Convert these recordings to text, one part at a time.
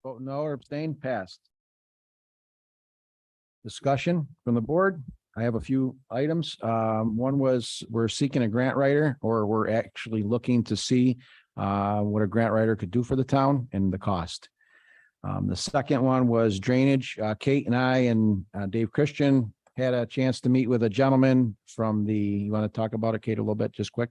Vote no or abstain, passed. Discussion from the board. I have a few items. One was we're seeking a grant writer, or we're actually looking to see what a grant writer could do for the town and the cost. The second one was drainage. Kate and I and Dave Christian had a chance to meet with a gentleman from you want to talk about it, Kate, a little bit, just quick?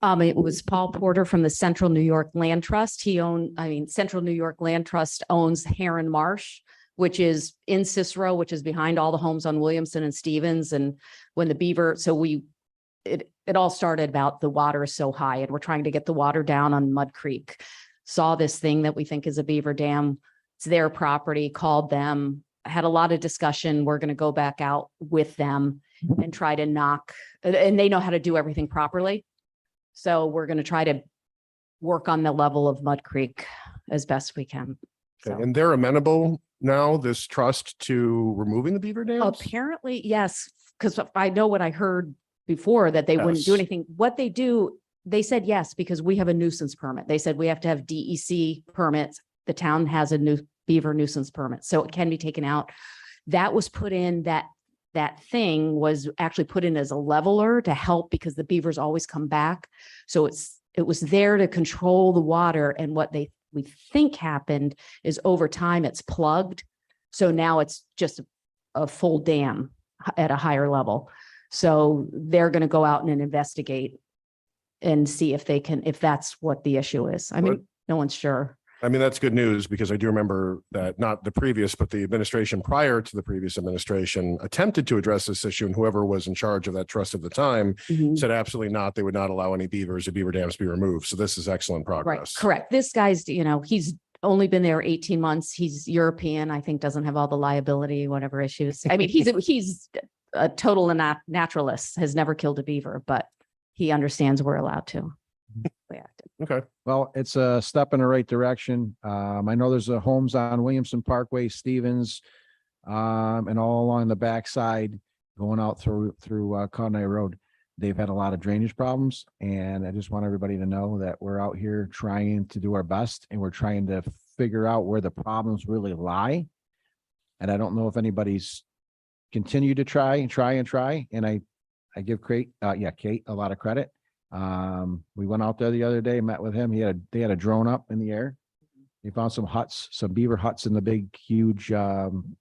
It was Paul Porter from the Central New York Land Trust. Central New York Land Trust owns Heron Marsh, which is in Cicero, which is behind all the homes on Williamson and Stevens. And when the Beaver, it all started about the water is so high and we're trying to get the water down on Mud Creek. Saw this thing that we think is a beaver dam. It's their property, called them, had a lot of discussion. We're going to go back out with them and try to and they know how to do everything properly. So we're going to try to work on the level of Mud Creek as best we can. Okay. And they're amenable now, this trust, to removing the beaver dams? Apparently, yes, because I know what I heard before, that they wouldn't do Yes. anything. What they do, they said yes, because we have a nuisance permit. They said we have to have DEC permits. The town has a new beaver nuisance permit, so it can be taken out. That was put in, that thing was actually put in as a leveler to help, because the beavers always come back. So it was there to control the water. And what we think happened is over time it's plugged. So now it's just a full dam at a higher level. So they're going to go out and investigate and see if that's what the issue is. I mean, no one's sure. I mean, that's good news, because I do remember that not the previous, but the administration prior to the previous administration attempted to address this issue, and whoever was in charge of that trust at the time said absolutely not. They would not allow any beavers or beaver dams to be removed. So this is excellent progress. Right, correct. This guy's, he's only been there 18 months. He's European, I think, doesn't have all the liability, whatever issues. I mean, he's a total naturalist, has never killed a beaver, but he understands we're allowed to. Okay. Well, it's a step in the right direction. I know there's homes on Williamson Parkway, Stevens, and all along the backside going out through Conway Road. They've had a lot of drainage problems, and I just want everybody to know that we're out here trying to do our best, and we're trying to figure out where the problems really lie. And I don't know if anybody's continued to try. And I give Kate a lot of credit. We went out there the other day, met with him. They had a drone up in the air. They found some beaver huts in the big, huge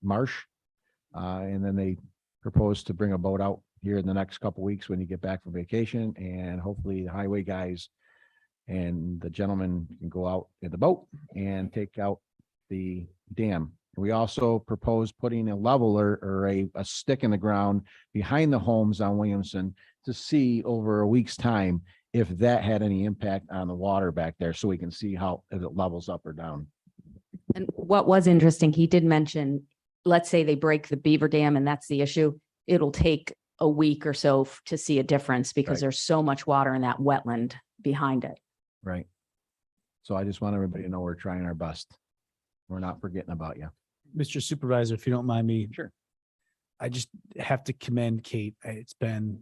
marsh. And then they proposed to bring a boat out here in the next couple of weeks when you get back from vacation, and hopefully the highway guys and the gentleman can go out in the boat and take out the dam. We also proposed putting a leveler or a stick in the ground behind the homes on Williamson to see over a week's time if that had any impact on the water back there, so we can see how if it levels up or down. And what was interesting, he did mention, let's say they break the beaver dam and that's the issue. It'll take a week or so to see a difference, because there's so much water in that wetland behind it. Right. So I just want everybody to know we're trying our best. We're not forgetting about you. Mr. Supervisor, if you don't mind me. Sure. I just have to commend Kate. It's been,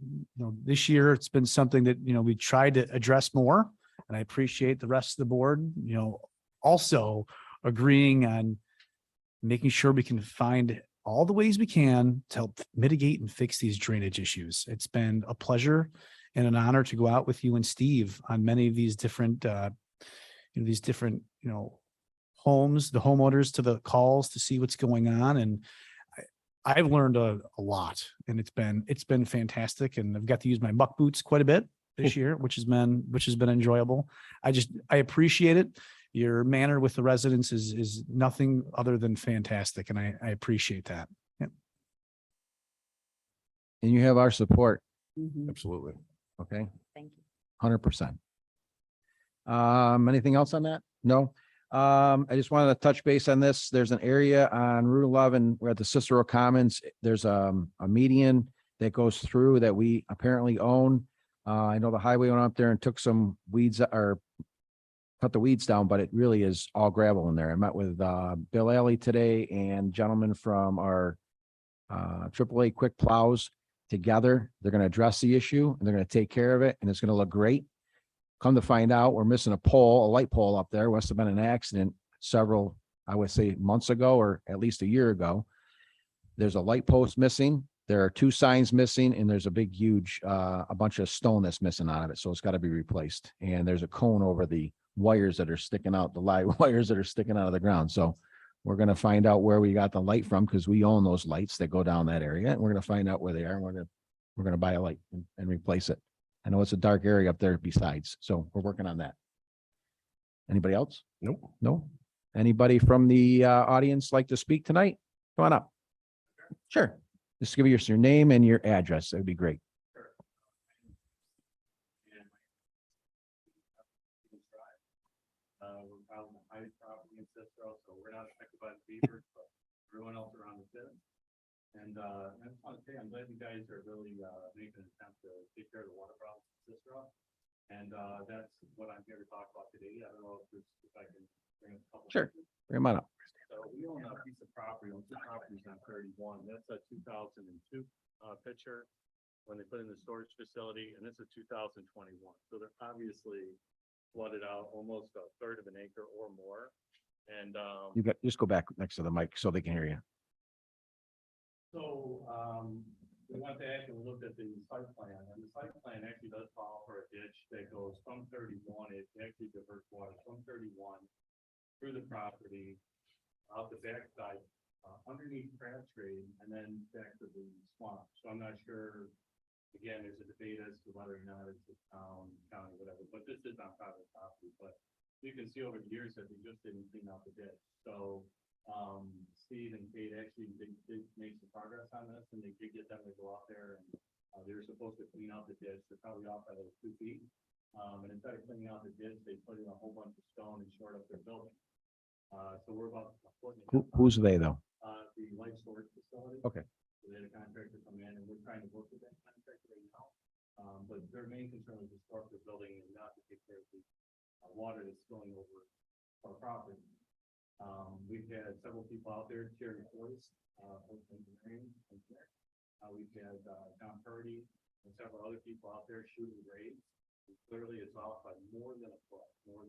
this year, it's been something that, we tried to address more, and I appreciate the rest of the board, also agreeing on making sure we can find all the ways we can to help mitigate and fix these drainage issues. It's been a pleasure and an honor to go out with you and Steve on many of these different, homes, the homeowners, to the calls to see what's going on. And I've learned a lot, and it's been fantastic. And I've got to use my muck boots quite a bit this year, which has been enjoyable. I appreciate it. Your manner with the residents is nothing other than fantastic. And I appreciate that. Yeah. And you have our support. Absolutely. Okay. Thank you. 100%. Anything else on that? No. I just wanted to touch base on this. There's an area on Route 11. We're at the Cicero Commons. There's a median that goes through that we apparently own. I know the highway went up there and took some weeds or cut the weeds down, but it really is all gravel in there. I met with Bill Alley today and gentlemen from our AAA Quick Plows together. They're going to address the issue and they're going to take care of it, and it's going to look great. Come to find out, we're missing a pole, a light pole up there. Must have been an accident several, I would say months ago, or at least a year ago. There's a light post missing. There are 2 signs missing, and there's a big, huge, a bunch of stone that's missing out of it. So it's got to be replaced. And there's a cone over the wires that are sticking out, the live wires that are sticking out of the ground. So we're going to find out where we got the light from, because we own those lights that go down that area. And we're going to find out where they are. And we're going to buy a light and replace it. I know it's a dark area up there besides, so we're working on that. Anybody else? Nope. No? Anybody from the audience like to speak tonight? Come on up. Sure. Just give us your name and your address. That'd be great. We're out on the highest property in Cicero, so we're not affected by the beavers, but everyone else around us is. And I just want to say, I'm glad you guys are really making an attempt to take care of the water problems in Cicero. And that's what I'm here to talk about today. I don't know if I can bring a couple. Sure. Bring them on up. So we own a piece of property, on 2 properties on 31. That's a 2002 picture when they put in the storage facility, and this is 2021. So they're obviously flooded out almost a third of an acre or more. And You got, just go back next to the mic so they can hear you. so we went back and looked at the site plan, and the site plan actually does call for a ditch that goes from 31. It actually diverts water from 31 through the property, out the backside, underneath Crab's Grade, and then back to the swamp. So I'm not sure, again, there's a debate as to whether or not it's a county, whatever, but this is on private property. But you can see over the years that they just didn't clean out the ditch. So Steve and Kate actually did make some progress on this, and they did get them to go out there, and they were supposed to clean out the ditch. They're probably off by like 2 feet. And instead of cleaning out the ditch, they put in a whole bunch of stone and shored up their building. So we're about a foot. Who's they though? The life storage facility. Okay. So they had a contractor come in, and we're trying to work with that contractor right now. But their main concern is to store the building and not to take care of the water that's going over our property. We've had several people out there, Terry Forrest, engineering. We've had Tom Purdy and several other people out there shooting grades. And clearly it's off by more than a foot. So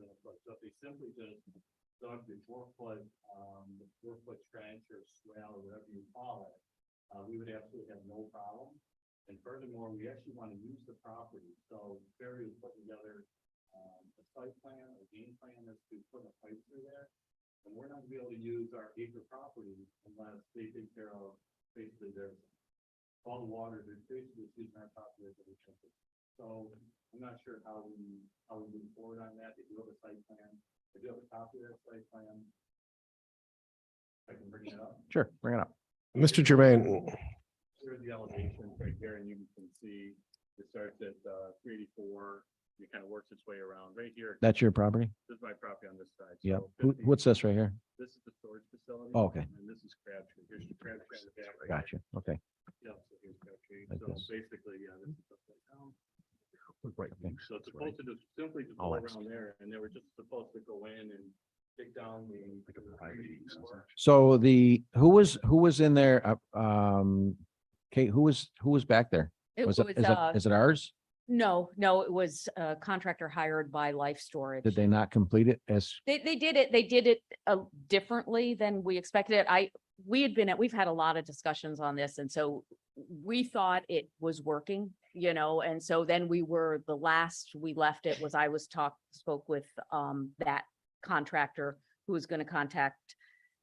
if they simply just dug the 4-foot trench or swale or whatever you call it, we would absolutely have no problem. And furthermore, we actually want to use the property. So Barry was putting together a site plan, a game plan as to put a pipe through there. And we're not gonna be able to use our acre property unless they take care of basically their, all the water, they're basically using our property as a retention. So I'm not sure how we move forward on that. They do have a site plan. They do have a copy of that site plan. I can bring it up. Sure. Bring it up. Mr. Jermaine, Here's the elevation right there, and you can see it starts at 384. It kind of works its way around right here. That's your property? This is my property on this side. Yep. So 50 What's this right here? This is the storage facility. Oh, okay. And this is Crabtree. Here's the Crabtree in the back. right Gotcha. Okay. there. Yep, so here's Crabtree. Like So this. basically, yeah, this is upside down. Right. Okay. So it's supposed to just simply just All go that around there, and they were just supposed to go in and take down the. So who was in there? Kate, who was back there? It Was it, is it ours? no, it was a contractor hired by Life Storage. Did they not complete it as, They did it differently than we expected it. We've had a lot of discussions on this, and so we thought it was working, and so then the last we left it was spoke with that contractor who was going to contact,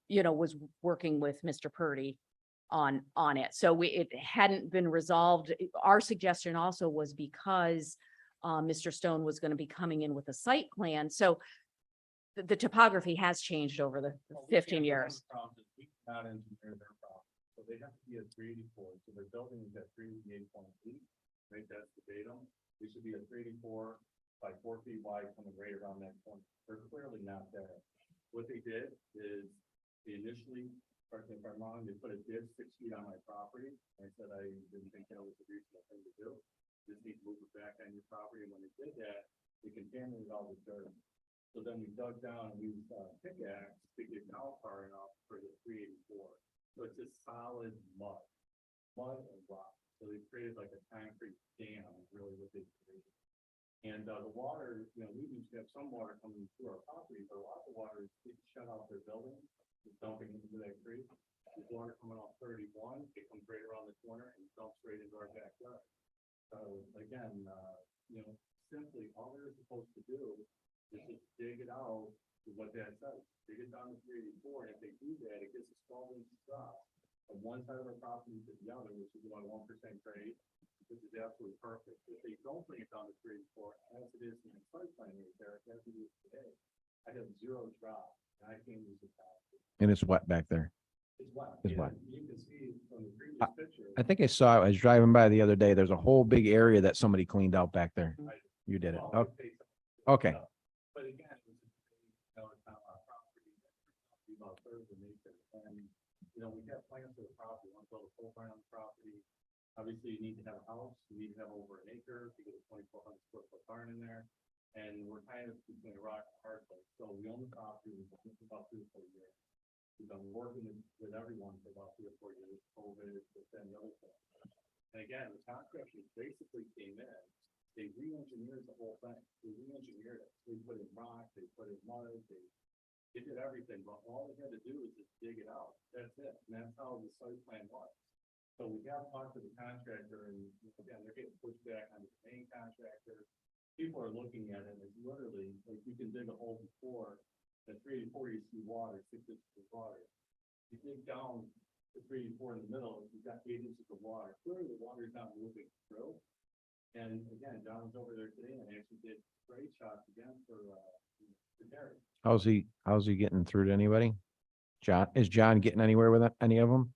was working with Mr. Purdy on it. So it hadn't been resolved. Our suggestion also was because Mr. Stone was going to be coming in with a site plan. So the topography has changed over the 15 years. We cannot engineer their problem. So they have to be at 384. So their building is at 388.8. Right, that's the datum. We should be at 384 by 4 feet wide, coming right around that point. They're clearly not there. What they did is they initially, correct me if I'm wrong, they put a ditch 6 feet on my property. I said I didn't think that was a reasonable thing to do. Just need to move it back on your property. And when they did that, they contaminated all the dirt. So then we dug down and we used a pickaxe to get down far enough for the 384. So it's just solid mud and rock. So they created like a concrete dam, is really what they created. And the water, we used to have some water coming through our property, but a lot of the water is shut out their building, it's dumping into that creek. There's water coming off 31, it comes right around the corner and dumps right into our backyard. So again, simply all they're supposed to do is just dig it out, is what that says, dig it down to 384, and if they do that, it gives us 12 inches drop from one side of our property to the other, which is about 1% grade. This is absolutely perfect. If they don't bring it down to 384, as it is in the site plan right there, as it is today, I have 0 drop, and I can't use the top. And it's wet back there. It's wet. It's wet. You can see from the previous picture. I think I saw, I was driving by the other day. There's a whole big area that somebody cleaned out back there. You did it. well, Oh, it takes- okay. But again, it's not our property, it's about a third of an acre, and, we have plans for the property, we want to build a pole barn on the property. Obviously, you need to have a house, you need to have over an acre to get a 2,400 square foot barn in there. And we're kind of between a rock and a hard place, so we own the property, we've been for about 3 or 4 years. We've been working with everyone for about 3 or 4 years, COVID, this and the other thing. And again, the contractors basically came in, they re-engineered the whole thing, they re-engineered it, they put in rock, they put in mud, they did everything, but all they had to do was just dig it out, that's it, and that's how the site plan was. So we have talked to the contractor, and again, they're getting pushed back on the main contractor. People are looking at it as literally, like, you can dig a hole before, at 384, you see water, 6 inches of water. You dig down to 384 in the middle, you've got 8 inches of water. Clearly, the water's not moving through. And again, John was over there today and actually did spray shots again for Gary. How's he getting through to anybody? Is John getting anywhere with any of them?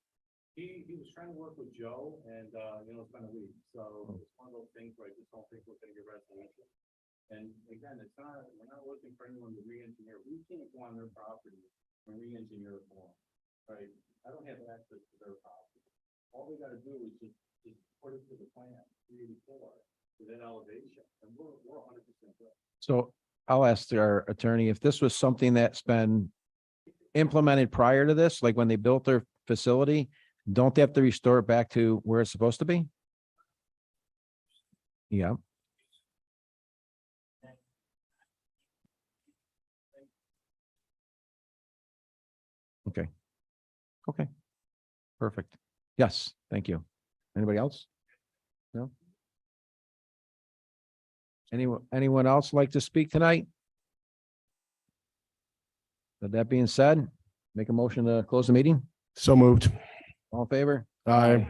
He was trying to work with Joe, and it's been a week, so it's one of those things where I just don't think we're gonna get resolution. And again, we're not looking for anyone to re-engineer. We can't go on their property and re-engineer it for them, right? I don't have access to their property. All we gotta do is just put it to the plan, 384, to that elevation, and we're 100% good. So I'll ask our attorney if this was something that's been implemented prior to this, like when they built their facility, don't they have to restore it back to where it's supposed to be? Yeah. Okay. Okay. Perfect. Yes, thank you. Anybody else? No? Anyone else like to speak tonight? With that being said, make a motion to close the meeting. So moved. All in favor? Aye.